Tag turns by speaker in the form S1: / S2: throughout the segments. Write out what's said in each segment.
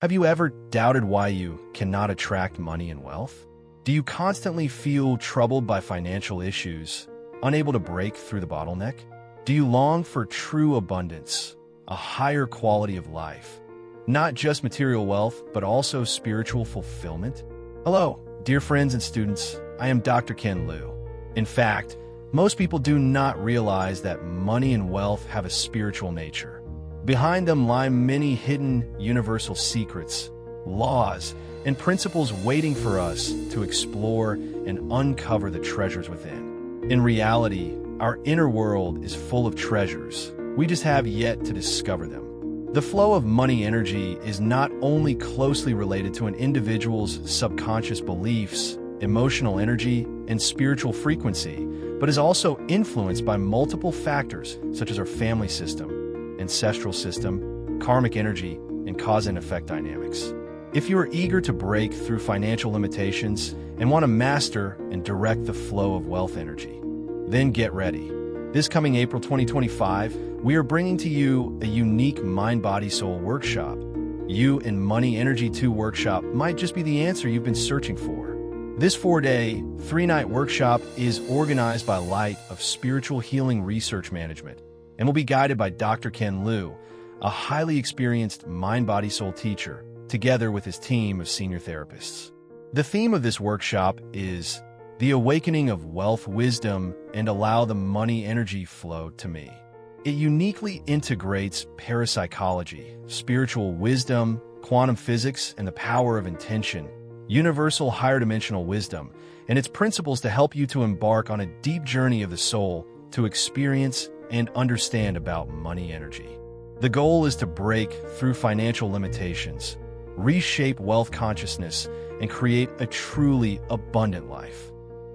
S1: Have you ever doubted why you cannot attract money and wealth? Do you constantly feel troubled by financial issues, unable to break through the bottleneck? Do you long for true abundance, a higher quality of life, not just material wealth, but also spiritual fulfillment? Hello, dear friends and students. I am Dr. Ken Liu. In fact, most people do not realize that money and wealth have a spiritual nature. Behind them lie many hidden universal secrets, laws, and principles waiting for us to explore and uncover the treasures within. In reality, our inner world is full of treasures. We just have yet to discover them. The flow of money energy is not only closely related to an individual's subconscious beliefs, emotional energy, and spiritual frequency, but is also influenced by multiple factors such as our family system, ancestral system, karmic energy, and cause and effect dynamics. If you are eager to break through financial limitations and want to master and direct the flow of wealth energy, then get ready. This coming April 2025, we are bringing to you a unique Mind, Body, Soul workshop. You and Money Energy 2 workshop might just be the answer you've been searching for. This 4-day, 3-night workshop is organized by Light of Spiritual Healing Research Management and will be guided by Dr. Ken Liu, a highly experienced Mind, Body, Soul teacher, together with his team of senior therapists. The theme of this workshop is the awakening of wealth wisdom and allow the money energy flow to me. It uniquely integrates parapsychology, spiritual wisdom, quantum physics, and the power of intention, universal higher dimensional wisdom, and its principles to help you to embark on a deep journey of the soul to experience and understand about money energy. The goal is to break through financial limitations, reshape wealth consciousness, and create a truly abundant life.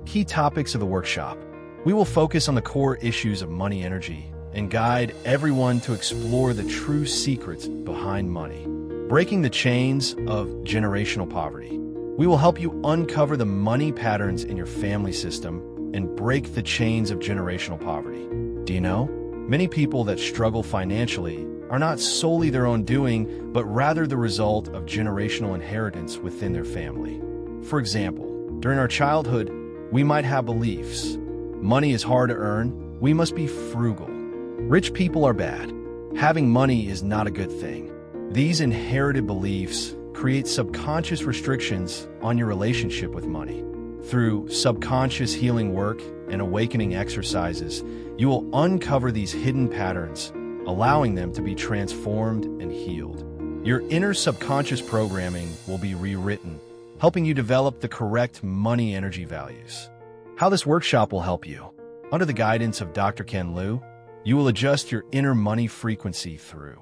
S1: Key topics of the workshop. We will focus on the core issues of money energy and guide everyone to explore the true secrets behind money. Breaking the chains of generational poverty. We will help you uncover the money patterns in your family system and break the chains of generational poverty. Do you know? Many people that struggle financially are not solely their own doing, but rather the result of generational inheritance within their family. For example, during our childhood, we might have beliefs. Money is hard to earn. We must be frugal. Rich people are bad. Having money is not a good thing. These inherited beliefs create subconscious restrictions on your relationship with money. Through subconscious healing work and awakening exercises, you will uncover these hidden patterns, allowing them to be transformed and healed. Your inner subconscious programming will be rewritten, helping you develop the correct money energy values. How this workshop will help you. Under the guidance of Dr. Ken Liu, you will adjust your inner money frequency through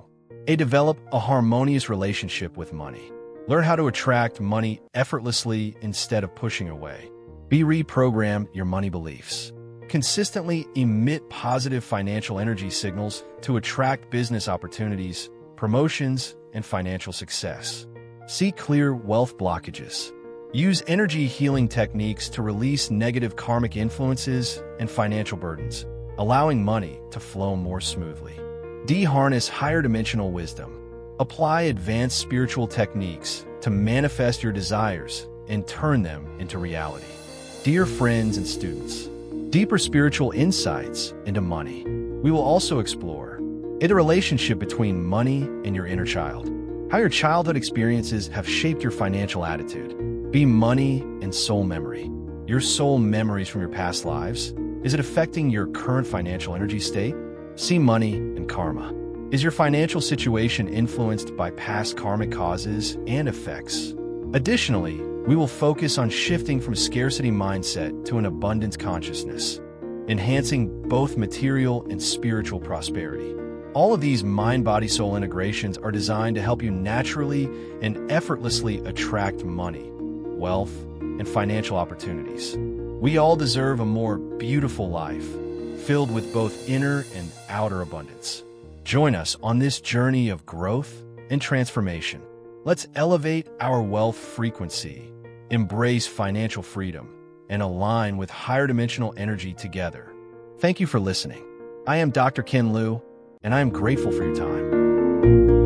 S1: develop a harmonious relationship with money. Learn how to attract money effortlessly instead of pushing away. Reprogram your money beliefs. Consistently emit positive financial energy signals to attract business opportunities, promotions, and financial success. See clear wealth blockages. Use energy healing techniques to release negative karmic influences and financial burdens, allowing money to flow more smoothly. Harness higher dimensional wisdom. Apply advanced spiritual techniques to manifest your desires and turn them into reality. Dear friends and students, deeper spiritual insights into money. We will also explore the relationship between money and your inner child, how your childhood experiences have shaped your financial attitude. Money and soul memory. Your soul memories from your past lives. Is it affecting your current financial energy state? See money and karma. Is your financial situation influenced by past karmic causes and effects? Additionally, we will focus on shifting from scarcity mindset to an abundance consciousness, enhancing both material and spiritual prosperity. All of these mind-body-soul integrations are designed to help you naturally and effortlessly attract money, wealth, and financial opportunities. We all deserve a more beautiful life, filled with both inner and outer abundance. Join us on this journey of growth and transformation. Let's elevate our wealth frequency, embrace financial freedom, and align with higher dimensional energy together. Thank you for listening. I am Dr. Ken Liu, and I am grateful for your time.